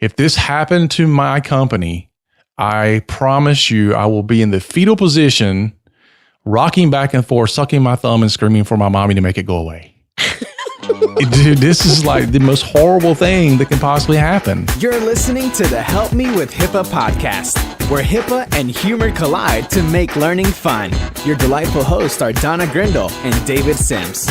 If this happened to my company, I promise you I will be in the fetal position, rocking back and forth, sucking my thumb and screaming for my mommy to make it go away. Dude, this is like the most horrible thing that can possibly happen. You're listening to the Help Me with HIPAA podcast, where HIPAA and humor collide to make learning fun. Your delightful hosts are Donna Grindle and David Sims.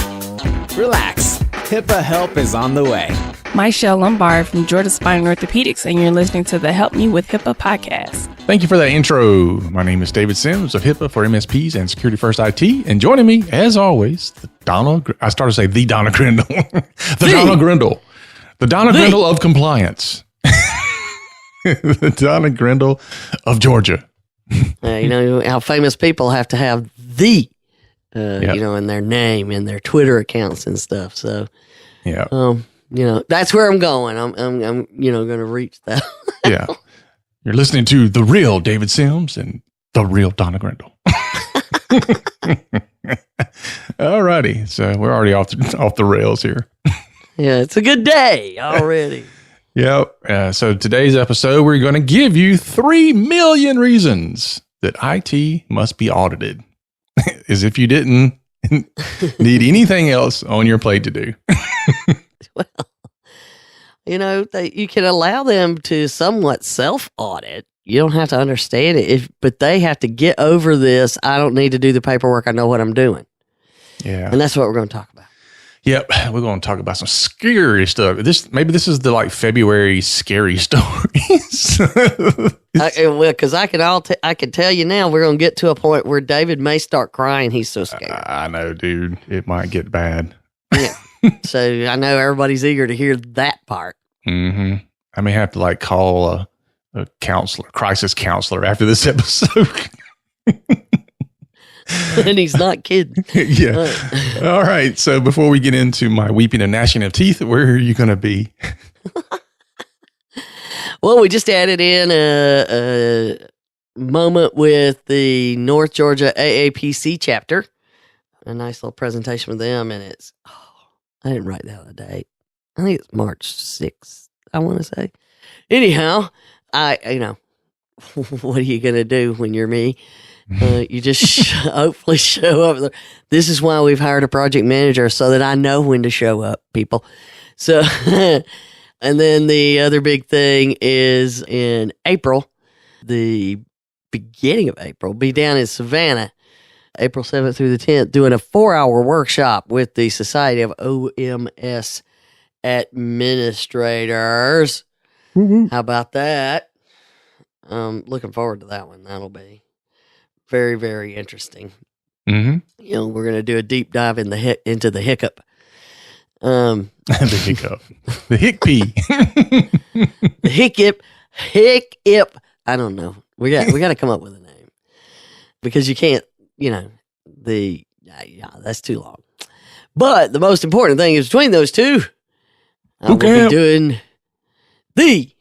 Relax, HIPAA help is on the way. Michelle Lombard from Georgia Spine Orthopedics, and you're listening to the Help Me with HIPAA podcast. Thank you for that intro. My name is David Sims of HIPAA for MSPs and Security First IT. And joining me, as always, I started to say the Donna Grindle. Donna Grindle. The Donna Grindle of compliance. The Donna Grindle of Georgia. You know how famous people have to have in their name and their Twitter accounts and stuff. So, that's where I'm going. I'm going to reach that. Yeah. You're listening to the real David Sims and the real Donna Grindle. All righty. So we're already off the rails here. Yeah, it's a good day already. Yep. So today's episode, we're going to give you 3 million reasons that IT must be audited. As if you didn't need anything else on your plate to do. Well, you can allow them to somewhat self-audit. You don't have to understand it, but they have to get over this. I don't need to do the paperwork. I know what I'm doing. Yeah. And that's what we're going to talk about. Yep. We're going to talk about some scary stuff. Maybe this is the February scary stories. Because I can tell you now, we're going to get to a point where David may start crying. He's so scared. I know, dude. It might get bad. Yeah. So I know everybody's eager to hear that part. Mm-hmm. I may have to call a crisis counselor after this episode. And he's not kidding. Yeah. All right. So before we get into my weeping and gnashing of teeth, where are you going to be? Well, we just added in a moment with the North Georgia AAPC chapter. A nice little presentation with them. And I didn't write down the date. I think it's March 6th, I want to say. Anyhow, what are you going to do when you're me? You just hopefully show up. This is why we've hired a project manager, so that I know when to show up, people. So, and then the other big thing is in April, the beginning of April, be down in Savannah, April 7th through the 10th, doing a 4-hour workshop with the Society of OMS Administrators. Mm-hmm. How about that? Looking forward to that one. That'll be very, very interesting. Mm-hmm. We're going to do a deep dive into the hiccup. The hiccup. The hic-pee. The hiccup. I don't know. We got to come up with a name. Because you can't, that's too long. But the most important thing is between those two, I will be doing the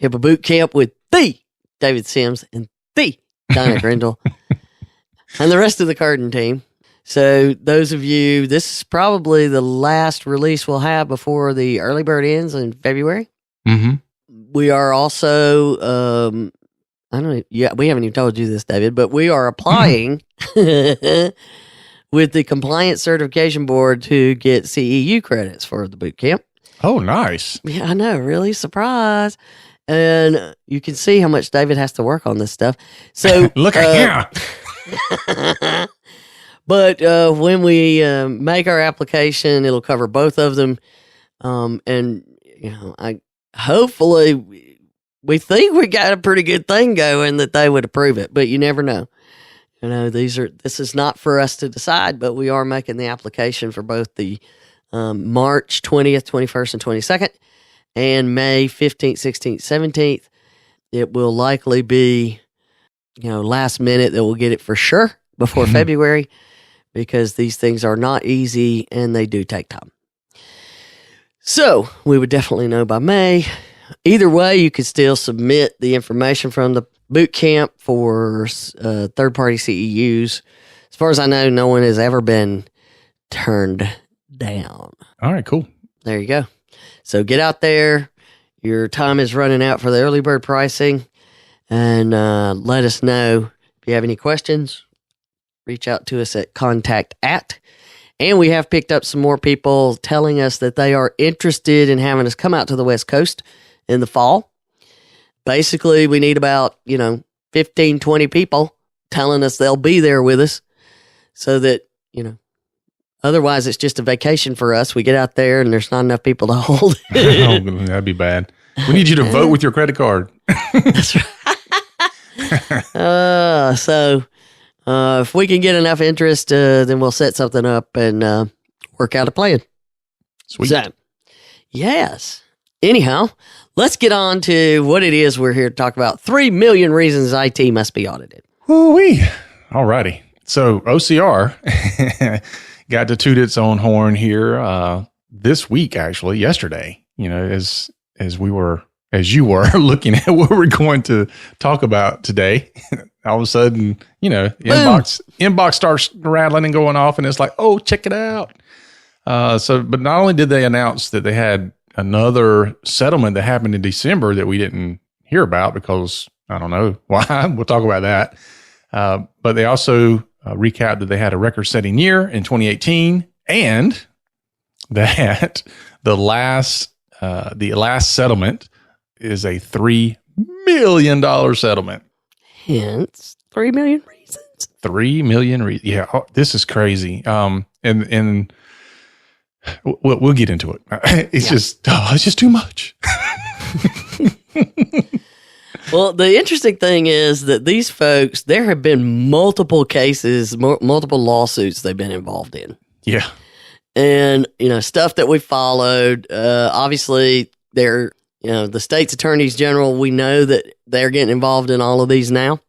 HIPAA boot camp with the David Sims and the Donna Grindle and the rest of the Curtin team. So those of you, this is probably the last release we'll have before the early bird ends in February. Mm-hmm. We are also, we haven't even told you this, David, but we are applying with the Compliance Certification Board to get CEU credits for the boot camp. Oh, nice. Yeah, I know. Really surprised. And you can see how much David has to work on this stuff. So look at him. But when we make our application, it'll cover both of them. Hopefully we think we got a pretty good thing going that they would approve it, but you never know. This is not for us to decide, but we are making the application for both the March 20th, 21st, and 22nd, and May 15th, 16th, 17th. It will likely be, last minute that we'll get it for sure before February, because these things are not easy and they do take time. So we would definitely know by May. Either way, you could still submit the information from the boot camp for third-party CEUs. As far as I know, no one has ever been turned down. All right, cool. There you go. So get out there. your time is running out for the early bird pricing. And let us know if you have any questions. Reach out to us at contact@. And we have picked up some more people telling us that they are interested in having us come out to the West Coast in the fall. Basically, we need about, 15, 20 people telling us they'll be there with us so that, otherwise it's just a vacation for us. We get out there and there's not enough people to hold it. Oh, that'd be bad. We need you to vote with your credit card. That's right. If we can get enough interest, then we'll set something up and work out a plan. Sweet. So, yes. Anyhow, let's get on to what it is we're here to talk about. 3 million reasons IT must be audited. Woo-wee. All righty. So OCR got to toot its own horn here this week, actually, yesterday, as you were looking at what we're going to talk about today. All of a sudden, inbox starts rattling and going off, and it's like, oh, check it out. But not only did they announce that they had another settlement that happened in December that we didn't hear about because I don't know why. We'll talk about that. But they also recapped that they had a record-setting year in 2018, and that the last settlement is a $3 million settlement. Hence, 3 million reasons. 3 million reasons. Yeah, this is crazy. And we'll get into it. It's just too much. Well, the interesting thing is that these folks, there have been multiple cases, multiple lawsuits they've been involved in. Yeah. And, stuff that we followed, obviously, they're, the state's attorneys general, we know that they're getting involved in all of these now.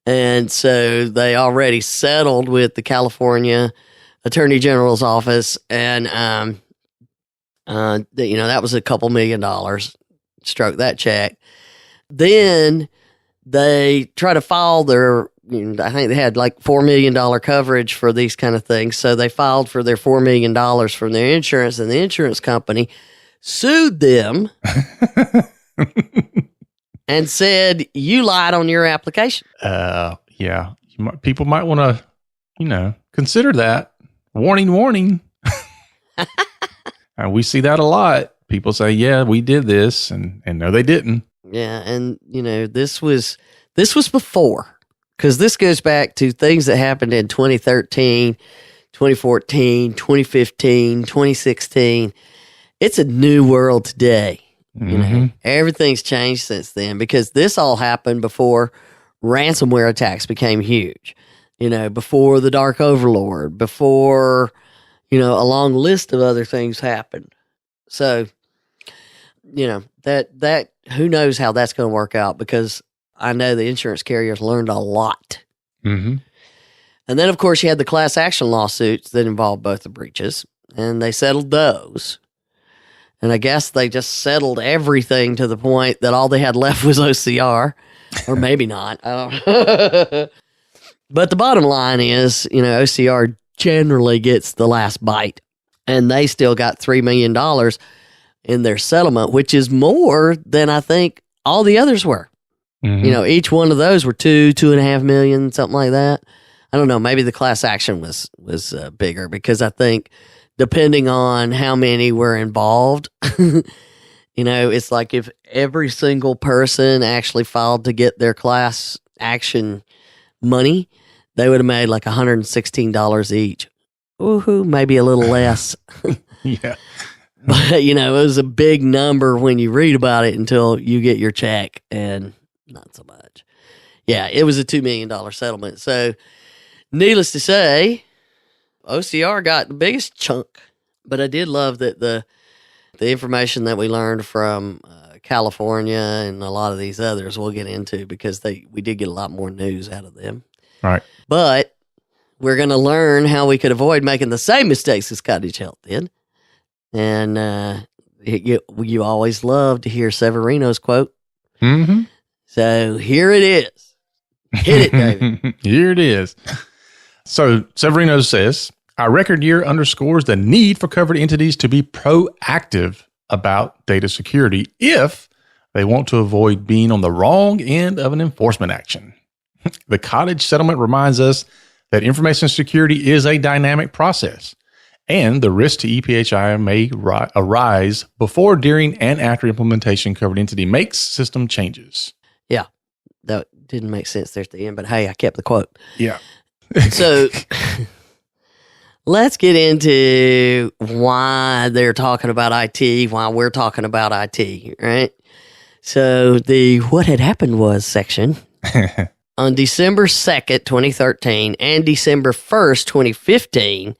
And so they already settled with the California Attorney General's office. And, that was a couple $1 million, stroke that check. Then they try to file their, I think they had like $4 million coverage for these kind of things. So they filed for their $4 million from their insurance, and the insurance company sued them and said, you lied on your application. Yeah. People might want to, consider that. Warning. And we see that a lot. People say, yeah, we did this, and no, they didn't. Yeah. And, this was before, because this goes back to things that happened in 2013, 2014, 2015, 2016. It's a new world today. Everything's changed since then, because this all happened before ransomware attacks became huge, before the Dark Overlord, before, a long list of other things happened. So, that who knows how that's going to work out, because I know the insurance carriers learned a lot. Mm-hmm. And then, of course, you had the class action lawsuits that involved both the breaches, and they settled those. And I guess they just settled everything to the point that all they had left was OCR, or maybe not. I don't know. But the bottom line is, OCR generally gets the last bite, and they still got $3 million in their settlement, which is more than I think all the others were. Mm-hmm. Each one of those were $2.5 million, something like that. I don't know. Maybe the class action was bigger, because I think depending on how many were involved, it's like if every single person actually filed to get their class action money, they would have made like $116 each. Woohoo, maybe a little less. Yeah. But, it was a big number when you read about it until you get your check, and not so much. Yeah, it was a $2 million settlement. So, needless to say, OCR got the biggest chunk. But I did love that the information that we learned from California and a lot of these others we'll get into, because we did get a lot more news out of them. Right. But we're going to learn how we could avoid making the same mistakes as Cottage Health did. And you always love to hear Severino's quote. Mm-hmm. So here it is. Hit it, David. Here it is. So Severino says, our record year underscores the need for covered entities to be proactive about data security if they want to avoid being on the wrong end of an enforcement action. The cottage settlement reminds us that information security is a dynamic process, and the risk to EPHI may arise before, during, and after implementation covered entity makes system changes. Yeah, that didn't make sense there at the end, but hey, I kept the quote. Yeah. So let's get into why they're talking about IT, why we're talking about IT, right? So the what had happened was section on December 2nd, 2013 and December 1st, 2015,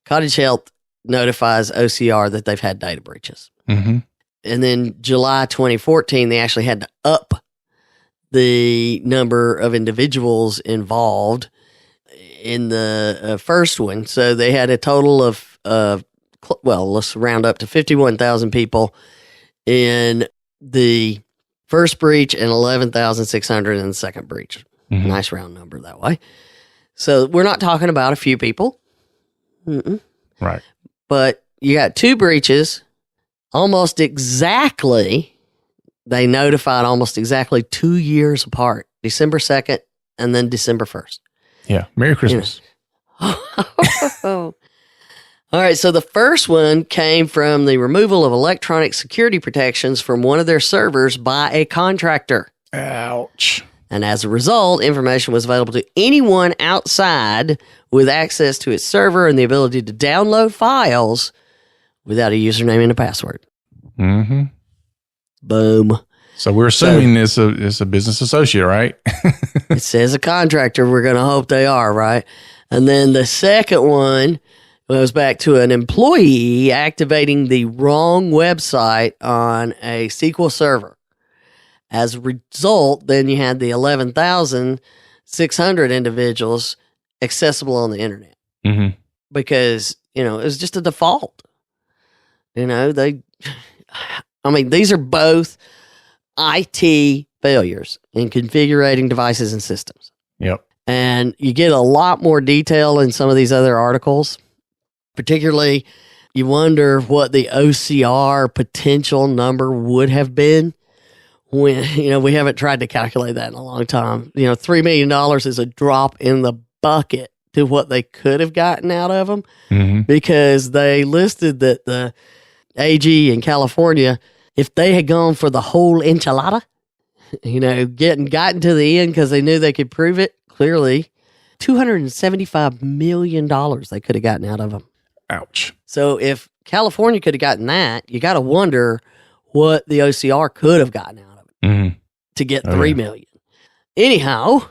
Cottage Health notifies OCR that they've had data breaches. Mm-hmm. And then July 2014, they actually had to up the number of individuals involved in the first one. So they had a total of, let's round up to 51,000 people in the first breach and 11,600 in the second breach. Mm-hmm. Nice round number that way. So we're not talking about a few people. Mm-mm. Right. But you got two breaches almost exactly. They notified almost exactly 2 years apart, December 2nd and then December 1st. Yeah. Merry Christmas. All right. So the first one came from the removal of electronic security protections from one of their servers by a contractor. Ouch. And as a result, information was available to anyone outside with access to its server and the ability to download files without a username and a password. Mm-hmm. Boom. So we're assuming it's a business associate, right? It says a contractor. We're going to hope they are, right? And then the second one goes back to an employee activating the wrong website on a SQL server. As a result, then you had the 11,600 individuals accessible on the internet. Mm-hmm. Because, it was just a default. These are both IT failures in configuring devices and systems. Yep. And you get a lot more detail in some of these other articles. Particularly, you wonder what the OCR potential number would have been when, we haven't tried to calculate that in a long time. $3 million is a drop in the bucket to what they could have gotten out of them, Mm-hmm. because they listed that the AG in California, if they had gone for the whole enchilada, gotten to the end because they knew they could prove it, clearly, $275 million they could have gotten out of them. Ouch. So if California could have gotten that, you got to wonder what the OCR could have gotten out of it Mm-hmm. to get $3 million. Anyhow,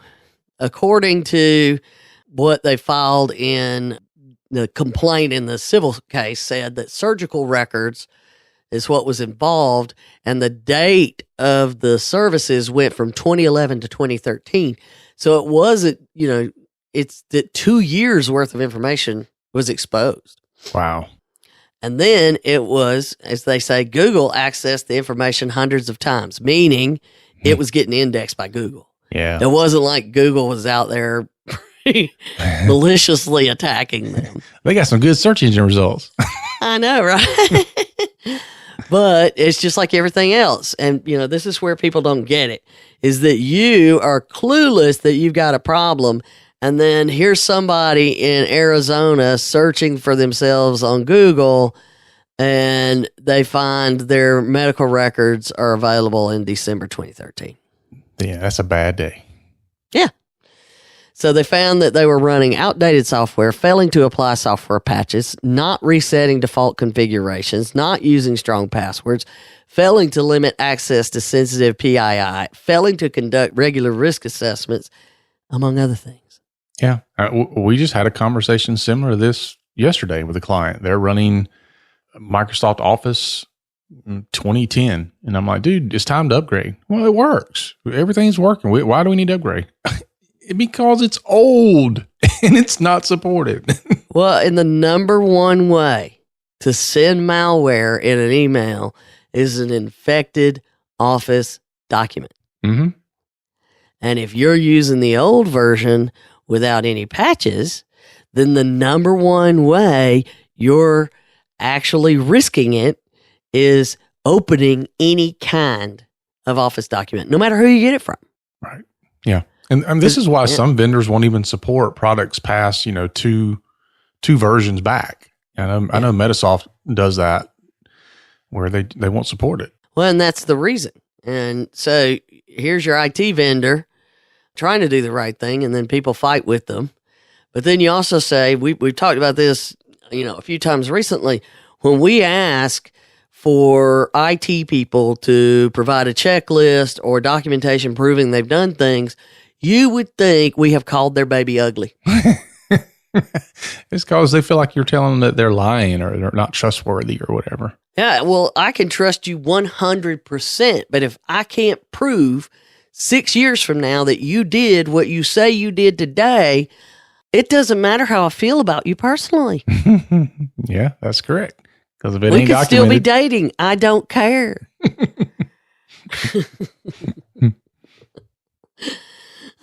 according to what they filed in the complaint in the civil case, said that surgical records is what was involved, and the date of the services went from 2011 to 2013. So it wasn't, it's that 2 years worth of information was exposed. Wow. And then it was, as they say, Google accessed the information hundreds of times, meaning it was getting indexed by Google. Yeah. It wasn't like Google was out there maliciously attacking them. They got some good search engine results. I know, right? But it's just like everything else. And, this is where people don't get it, is that you are clueless that you've got a problem. And then here's somebody in Arizona searching for themselves on Google, and they find their medical records are available in December 2013. Yeah, that's a bad day. Yeah. So they found that they were running outdated software, failing to apply software patches, not resetting default configurations, not using strong passwords, failing to limit access to sensitive PII, failing to conduct regular risk assessments, among other things. Yeah. We just had a conversation similar to this yesterday with a client. They're running Microsoft Office 2010. And I'm like, dude, it's time to upgrade. Well, it works. Everything's working. Why do we need to upgrade? Because it's old and it's not supported. Well, and the number one way to send malware in an email is an infected Office document. Mm-hmm. And if you're using the old version without any patches, then the number one way you're actually risking it is opening any kind of Office document, no matter who you get it from. Right. Yeah. And this is why some vendors won't even support products past, two versions back. And I know Metasoft does that where they won't support it. Well, and that's the reason. And so here's your IT vendor trying to do the right thing, and then people fight with them. But then you also say, we've talked about this, a few times recently, when we ask for IT people to provide a checklist or documentation proving they've done things, you would think we have called their baby ugly. It's because they feel like you're telling them that they're lying or they're not trustworthy or whatever. Yeah, well, I can trust you 100%, but if I can't prove 6 years from now that you did what you say you did today, it doesn't matter how I feel about you personally. Yeah, that's correct. Because if it we ain't could still be documented, dating. I don't care.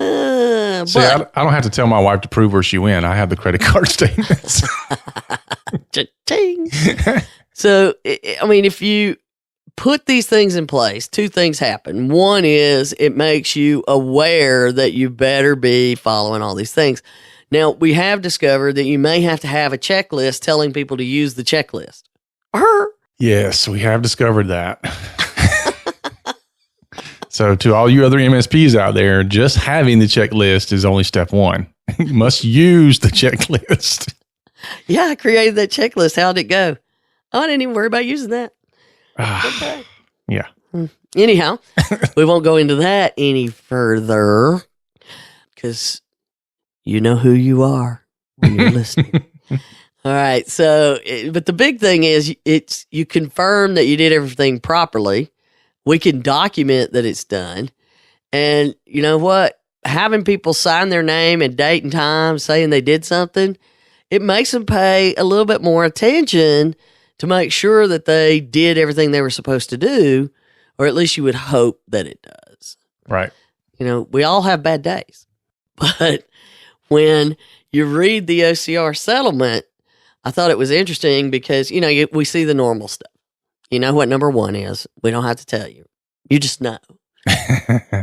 See, I don't have to tell my wife to prove where she went. I have the credit card statements. Cha-ching. So, if you put these things in place, two things happen. One is it makes you aware that you better be following all these things. Now, we have discovered that you may have to have a checklist telling people to use the checklist. Yes, we have discovered that. So to all you other MSPs out there, just having the checklist is only step one. You must use the checklist. Yeah, I created that checklist. How'd it go? Oh, I didn't even worry about using that. Okay. Yeah. Anyhow, we won't go into that any further because you know who you are when you're listening. All right. So, but the big thing is you confirm that you did everything properly. We can document that it's done. And you know what? Having people sign their name and date and time saying they did something, it makes them pay a little bit more attention to make sure that they did everything they were supposed to do, or at least you would hope that it does. Right. We all have bad days. But when you read the OCR settlement, I thought it was interesting because, we see the normal stuff. You know what number one is. We don't have to tell you. You just know.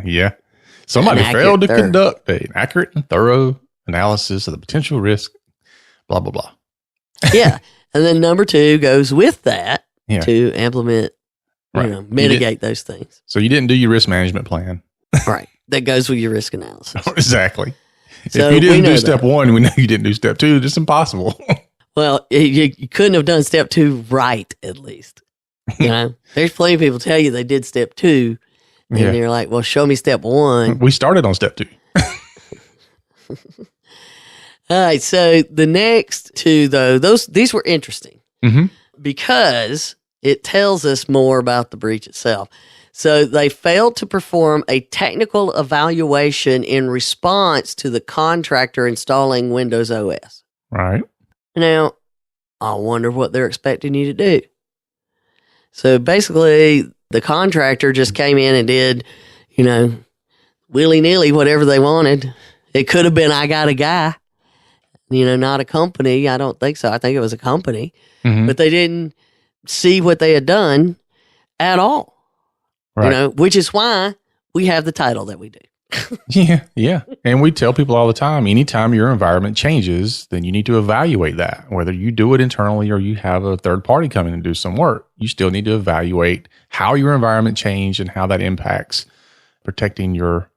Yeah. Somebody failed to conduct an accurate and thorough analysis of the potential risk, blah, blah, blah. Yeah. And then number two goes with that to implement, mitigate those things. So you didn't do your risk management plan. Right. That goes with your risk analysis. Exactly. So if you didn't do step one, we know you didn't do step two. It's impossible. Well, you couldn't have done step two right, at least. There's plenty of people tell you they did step two, and they're like, well, show me step one. We started on step two. All right, so the next two, though, these were interesting because it tells us more about the breach itself. So they failed to perform a technical evaluation in response to the contractor installing Windows OS. Right. Now, I wonder what they're expecting you to do. So basically, the contractor just came in and did, willy-nilly whatever they wanted. It could have been, I got a guy, not a company. I don't think so. I think it was a company. Mm-hmm. But they didn't see what they had done at all. Right. Which is why we have the title that we do. Yeah. And we tell people all the time, anytime your environment changes, then you need to evaluate that. Whether you do it internally or you have a third party come in and do some work, you still need to evaluate how your environment changed and how that impacts protecting your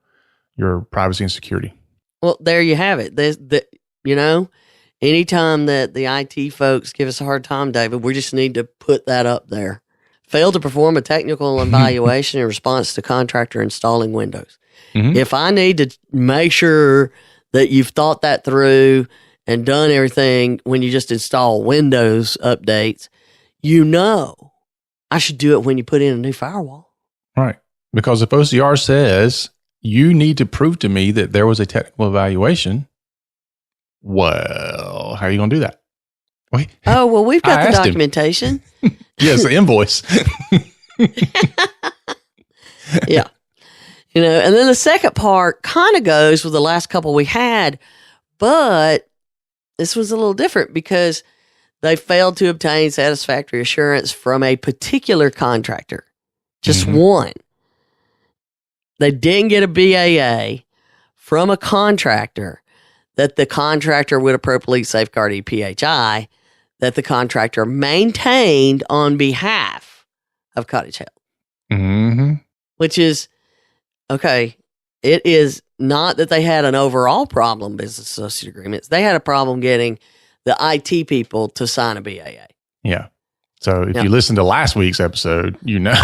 privacy and security. Well, there you have it. Anytime that the IT folks give us a hard time, David, we just need to put that up there. Failed to perform a technical evaluation in response to contractor installing Windows. Mm-hmm. If I need to make sure that you've thought that through and done everything when you just install Windows updates, I should do it when you put in a new firewall. Right. Because if OCR says you need to prove to me that there was a technical evaluation, well, how are you going to do that? Wait. Oh, well, we've got the documentation. Yes, the invoice. Yeah. And then the second part kind of goes with the last couple we had, but this was a little different because they failed to obtain satisfactory assurance from a particular contractor, just one. They didn't get a BAA from a contractor that the contractor would appropriately safeguard EPHI that the contractor maintained on behalf of Cottage Health. Which is, okay, it is not that they had an overall problem, business associate agreements. They had a problem getting the IT people to sign a BAA. Yeah. So if you listen to last week's episode, you know.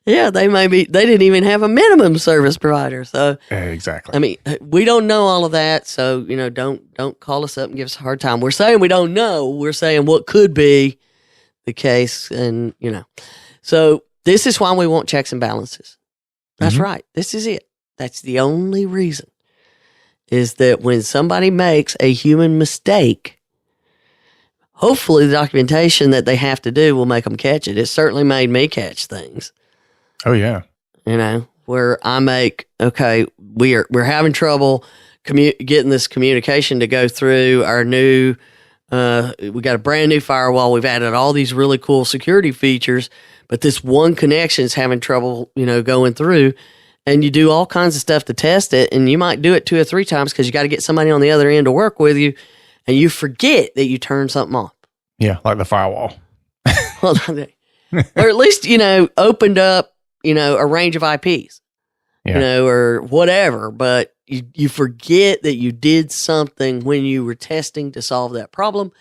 Yeah, they didn't even have a minimum service provider. So exactly. I mean, we don't know all of that. So, don't call us up and give us a hard time. We're saying we don't know. We're saying what could be the case. And, so this is why we want checks and balances. That's right. This is it. That's the only reason, is that when somebody makes a human mistake, hopefully the documentation that they have to do will make them catch it. It certainly made me catch things. Oh, yeah. Where I make, okay, we're having trouble getting this communication to go through our new, we got a brand new firewall. We've added all these really cool security features, but this one connection is having trouble, going through. And you do all kinds of stuff to test it, and you might do it 2 or 3 times because you got to get somebody on the other end to work with you, and you forget that you turned something off. Yeah, like the firewall. Well, or at least, opened up, a range of IPs, or whatever. But you forget that you did something when you were testing to solve that problem,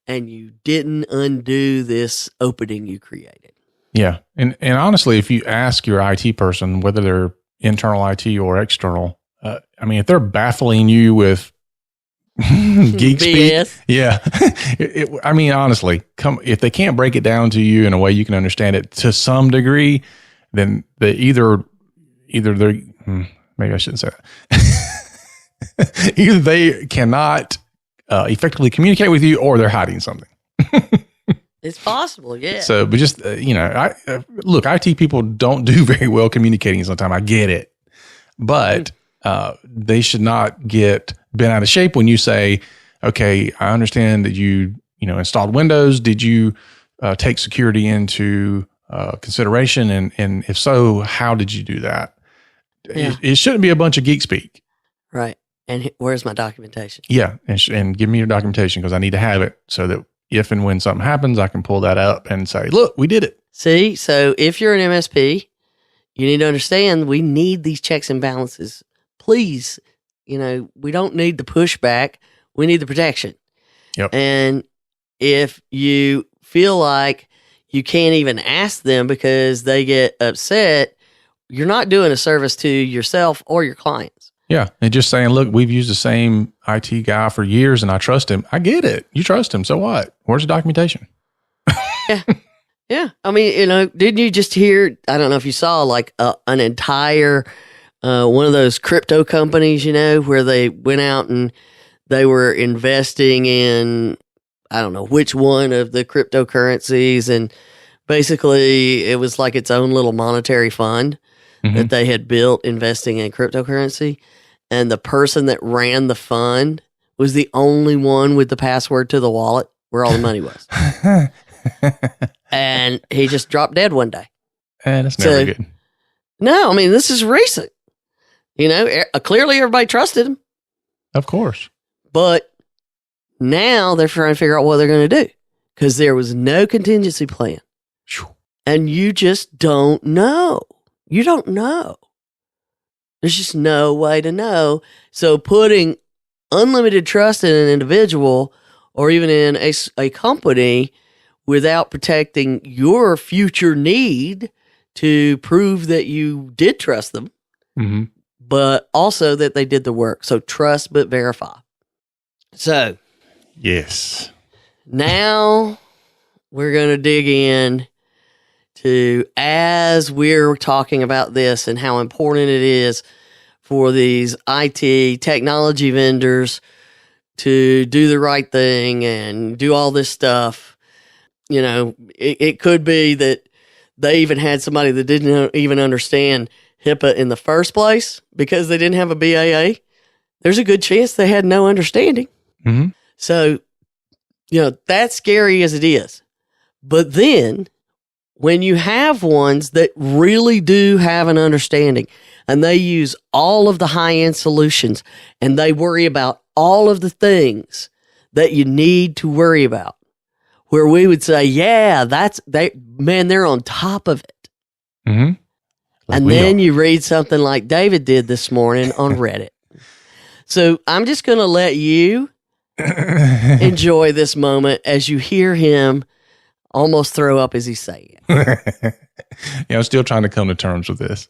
and you didn't undo this opening you created. Yeah. And honestly, if you ask your IT person, whether they're internal IT or external, if they're baffling you with geek speak, honestly, if they can't break it down to you in a way you can understand it to some degree, then they either they're maybe I shouldn't say that. Either they cannot effectively communicate with you, or they're hiding something. It's possible, yeah. So, but just, look, IT people don't do very well communicating sometimes. I get it. But they should not get bent out of shape when you say, okay, I understand that you installed Windows. Did you take security into consideration? And if so, how did you do that? Yeah. It shouldn't be a bunch of geek speak. Right. And where's my documentation? Yeah. And give me your documentation, because I need to have it so that if and when something happens, I can pull that up and say, look, we did it. See, so if you're an MSP, you need to understand we need these checks and balances. Please, we don't need the pushback. We need the protection. Yep. And if you feel like you can't even ask them because they get upset, you're not doing a service to yourself or your clients. Yeah. And just saying, look, we've used the same IT guy for years and I trust him. I get it. You trust him. So what? Where's the documentation? Yeah. Yeah. Didn't you just hear, I don't know if you saw like an entire, one of those crypto companies, where they went out and they were investing in, I don't know which one of the cryptocurrencies. And basically it was like its own little monetary fund that they had built investing in cryptocurrency. And the person that ran the fund was the only one with the password to the wallet where all the money was. And he just dropped dead one day. And it's never good. No, this is recent. Clearly everybody trusted him. Of course. But now they're trying to figure out what they're going to do, because there was no contingency plan. And you just don't know. You don't know. There's just no way to know. So putting unlimited trust in an individual or even in a company without protecting your future need to prove that you did trust them, but also that they did the work. So trust but verify. So, yes. Now we're going to dig in to, as we're talking about this and how important it is for these IT technology vendors to do the right thing and do all this stuff. It could be that they even had somebody that didn't even understand HIPAA in the first place because they didn't have a BAA. There's a good chance they had no understanding. Mm-hmm. So, that's scary as it is. But then when you have ones that really do have an understanding and they use all of the high-end solutions and they worry about all of the things that you need to worry about, where we would say, yeah, they're on top of it. Mm-hmm. And then you read something like David did this morning on Reddit. So I'm just going to let you enjoy this moment as you hear him almost throw up as he's saying it. Yeah, I'm still trying to come to terms with this.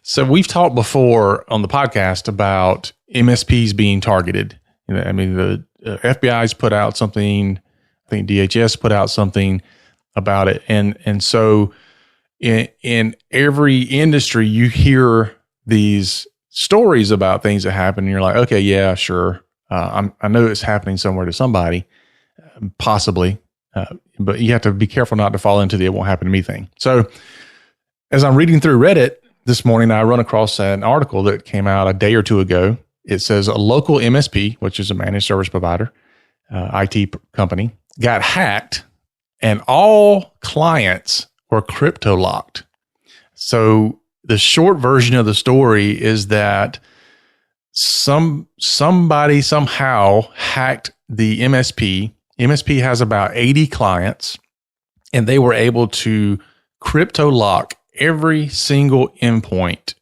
So we've talked before on the podcast about MSPs being targeted. I mean, the FBI's put out something. I think DHS put out something about it. And so in every industry, you hear these stories about things that happen and you're like, okay, yeah, sure. I know it's happening somewhere to somebody, possibly. But you have to be careful not to fall into the "it won't happen to me" thing. So as I'm reading through Reddit this morning, I run across an article that came out a day or two ago. It says a local MSP, which is a managed service provider, IT company, got hacked and all clients were crypto locked. So the short version of the story is that somebody somehow hacked the MSP. MSP has about 80 clients, and they were able to crypto lock every single endpoint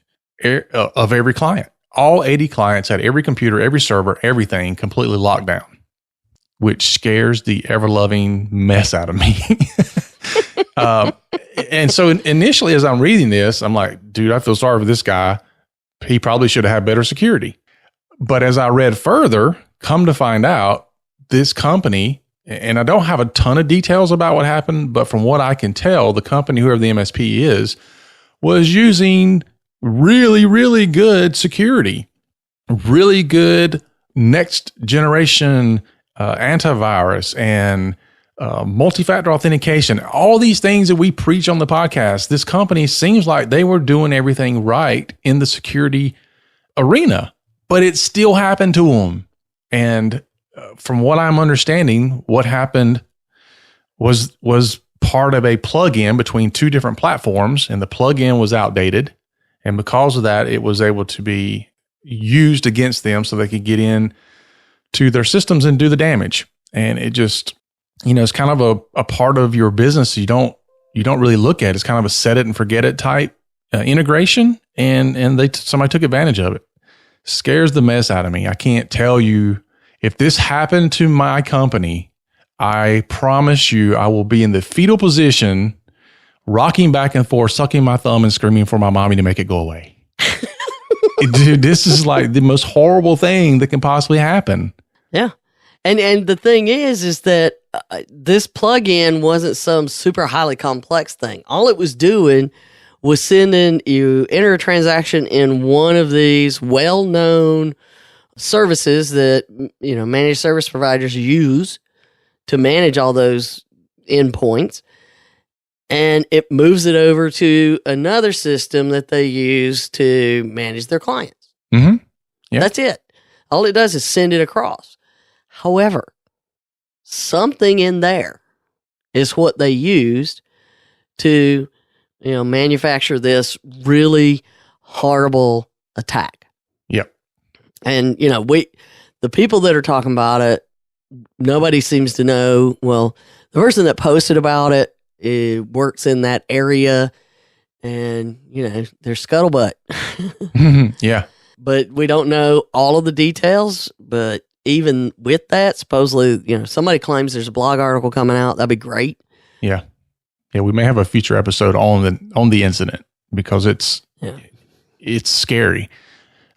of every client. All 80 clients had every computer, every server, everything completely locked down, which scares the ever-loving mess out of me. And so initially, as I'm reading this, I'm like, dude, I feel sorry for this guy. He probably should have had better security. But as I read further, come to find out, this company, and I don't have a ton of details about what happened, but from what I can tell, the company, whoever the MSP is, was using really, really good security, really good next generation antivirus and multi-factor authentication, all these things that we preach on the podcast. This company seems like they were doing everything right in the security arena, but it still happened to them. And from what I'm understanding, what happened was part of a plug-in between two different platforms, and the plug-in was outdated. And because of that, it was able to be used against them so they could get in to their systems and do the damage. And it just, it's kind of a part of your business you don't really look at. It's kind of a set it and forget it type integration, and somebody took advantage of it. Scares the mess out of me. I can't tell you. If this happened to my company, I promise you I will be in the fetal position, rocking back and forth, sucking my thumb and screaming for my mommy to make it go away. Dude, this is like the most horrible thing that can possibly happen. Yeah. And the thing is that this plugin wasn't some super highly complex thing. All it was doing was sending you enter a transaction in one of these well-known services that managed service providers use to manage all those endpoints, and it moves it over to another system that they use to manage their clients. Mm-hmm. Yeah. That's it. All it does is send it across. However, something in there is what they used to manufacture this really horrible attack. Yep. And, the people that are talking about it, nobody seems to know. Well, the person that posted about it works in that area, and, there's scuttlebutt. Yeah. But we don't know all of the details. But even with that, supposedly, somebody claims there's a blog article coming out. That'd be great. Yeah. Yeah. We may have a future episode on the incident because it's scary.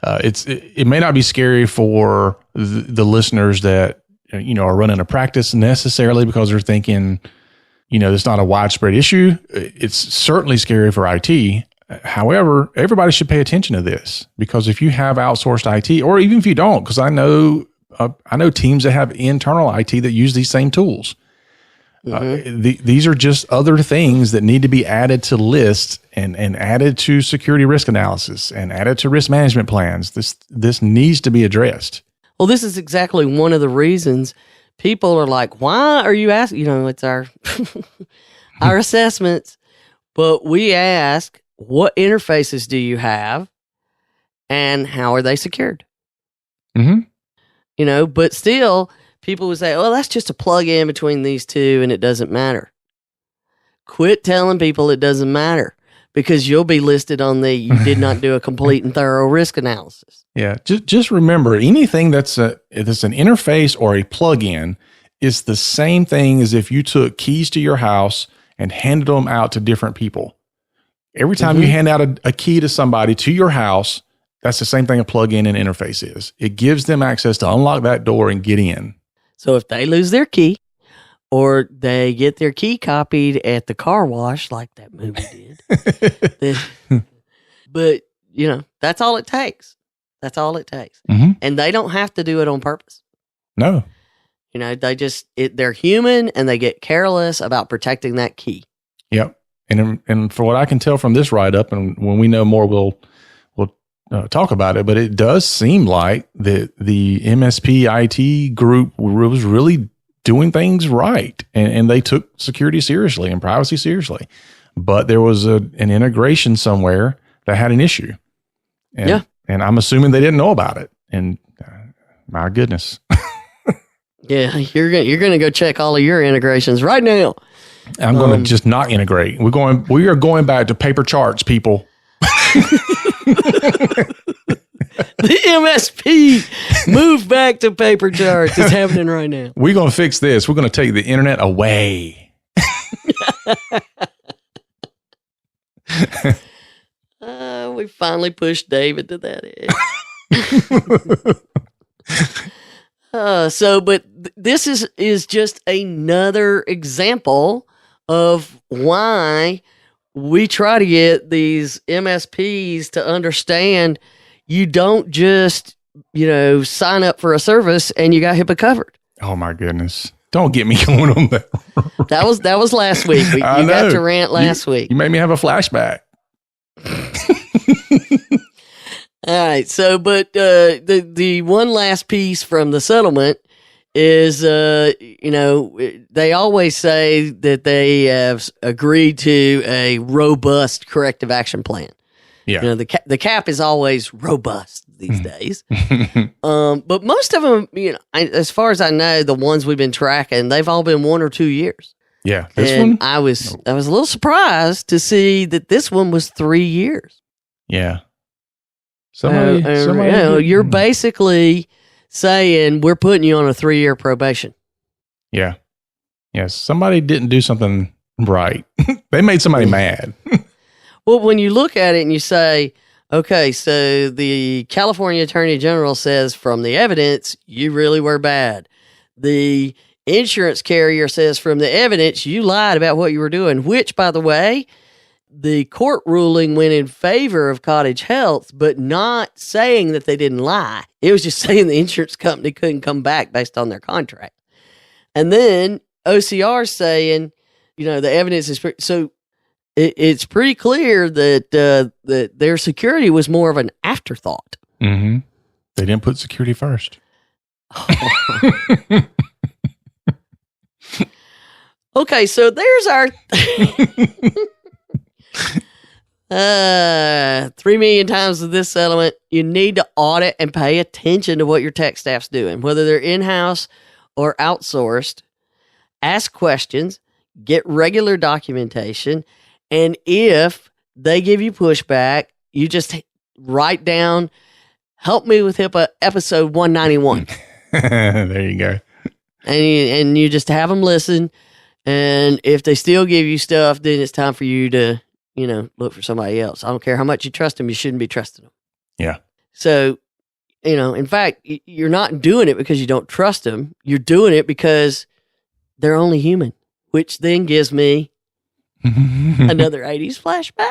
It may not be scary for the listeners that are running a practice necessarily because they're thinking it's not a widespread issue. It's certainly scary for IT. However, everybody should pay attention to this, because if you have outsourced IT, or even if you don't, because I know teams that have internal IT that use these same tools. Mm-hmm. These are just other things that need to be added to lists and added to security risk analysis and added to risk management plans. This needs to be addressed. Well, this is exactly one of the reasons people are like, why are you asking? It's our our assessments, but we ask, what interfaces do you have and how are they secured? Mm-hmm. But still, people would say, well, that's just a plug in between these two and it doesn't matter. Quit telling people it doesn't matter, because you'll be listed on you did not do a complete and thorough risk analysis. Yeah. Just remember, anything that's an interface or a plug-in is the same thing as if you took keys to your house and handed them out to different people. Every time you hand out a key to somebody to your house, that's the same thing a plug-in and interface is. It gives them access to unlock that door and get in. So if they lose their key, or they get their key copied at the car wash like that movie did, but that's all it takes. That's all it takes. Mm-hmm. And they don't have to do it on purpose. No. They're human and they get careless about protecting that key. Yep. And for what I can tell from this write-up, and when we know more, we'll talk about it, but it does seem like the MSP IT group was really doing things right, and they took security seriously and privacy seriously. But there was an integration somewhere that had an issue. And I'm assuming they didn't know about it. And my goodness. Yeah, you're gonna go check all of your integrations right now. I'm going to just not integrate. We are going back to paper charts, people. The MSP move back to paper charts. It's happening right now. We're going to fix this. We're going to take the internet away. We finally pushed David to that edge. But this is just another example of why we try to get these MSPs to understand you don't just, sign up for a service and you got HIPAA covered. Oh my goodness. Don't get me going on that. That was last week. You got to rant last week. You made me have a flashback. All right. So, but the one last piece from the settlement is, they always say that they have agreed to a robust corrective action plan. Yeah. The cap is always robust these days. But most of them, as far as I know, the ones we've been tracking, they've all been 1 or 2 years. Yeah. I was a little surprised to see that this one was 3 years. Yeah. You're basically saying we're putting you on a 3-year probation. Yeah. Yes. Somebody didn't do something right. They made somebody mad. Well, when you look at it and you say, okay, so the California Attorney General says from the evidence, you really were bad. The insurance carrier says from the evidence, you lied about what you were doing, which, by the way, the court ruling went in favor of Cottage Health, but not saying that they didn't lie. It was just saying the insurance company couldn't come back based on their contract. And then OCR saying, the evidence is so it's pretty clear that that their security was more of an afterthought. Mm-hmm. They didn't put security first. Okay, so there's our 3 million times of this settlement. You need to audit and pay attention to what your tech staff's doing, whether they're in-house or outsourced. Ask questions, get regular documentation, and if they give you pushback, you just write down, help me with HIPAA episode 191. There you go. And you just have them listen. And if they still give you stuff, then it's time for you to, look for somebody else. I don't care how much you trust them. You shouldn't be trusting them. Yeah. So, in fact, you're not doing it because you don't trust them. You're doing it because they're only human, which then gives me another 80s flashback.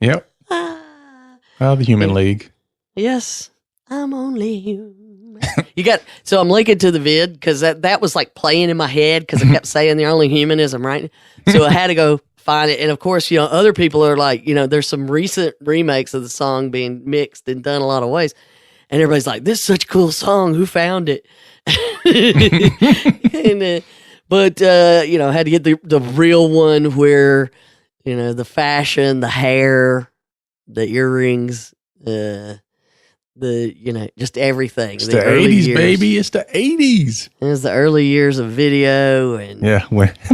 Yep. The Human League. Yes. I'm only human. So I'm linking to the vid because that was like playing in my head because I kept saying they're only humanism, right? So I had to go find it. And of course, other people are like, there's some recent remakes of the song being mixed and done a lot of ways. And everybody's like, this is such a cool song. Who found it? But had to get the real one where, the fashion, the hair, the earrings, just everything. It's the 80s, baby. It's the 80s. It was the early years of video. And yeah,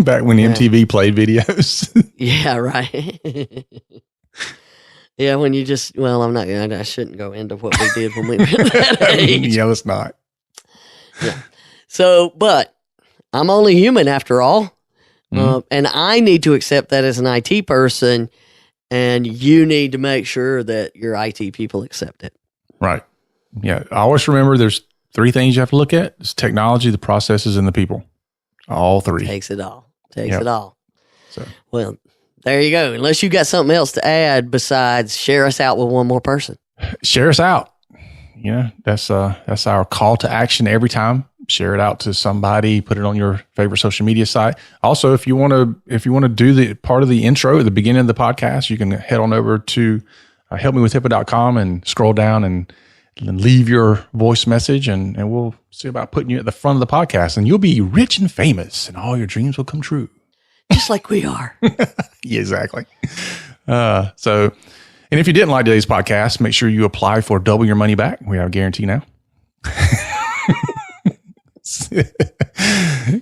back when MTV played videos. Yeah, right. Yeah, when you just, I shouldn't go into what we did when we were that age. Yeah, let's not. Yeah. So, but I'm only human after all. And I need to accept that as an IT person, and you need to make sure that your IT people accept it. Right. Yeah. I always remember there's 3 things you have to look at. It's technology, the processes, and the people. All 3. Takes it all. It all. So. Well, there you go. Unless you got something else to add besides share us out with one more person. Share us out. That's our call to action every time. Share it out to somebody, put it on your favorite social media site. Also, if you want to do the part of the intro at the beginning of the podcast, you can head on over to helpmewithhippa.com and scroll down and leave your voice message, and we'll see about putting you at the front of the podcast, and you'll be rich and famous, and all your dreams will come true. Just like we are. Yeah, exactly. And if you didn't like today's podcast, make sure you apply for double your money back. We have a guarantee now.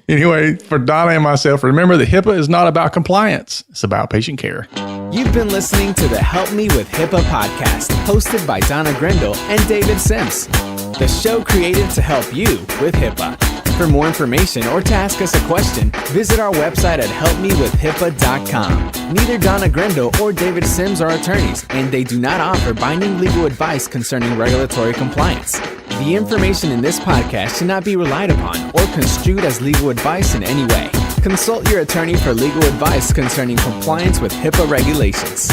Anyway, for Donna and myself, remember that HIPAA is not about compliance. It's about patient care. You've been listening to the Help Me with HIPAA podcast, hosted by Donna Grindle and David Sims. The show created to help you with HIPAA. For more information or to ask us a question, visit our website at helpmewithhipaa.com. Neither Donna Grindle or David Sims are attorneys, and they do not offer binding legal advice concerning regulatory compliance. The information in this podcast should not be relied upon or construed as legal advice in any way. Consult your attorney for legal advice concerning compliance with HIPAA regulations.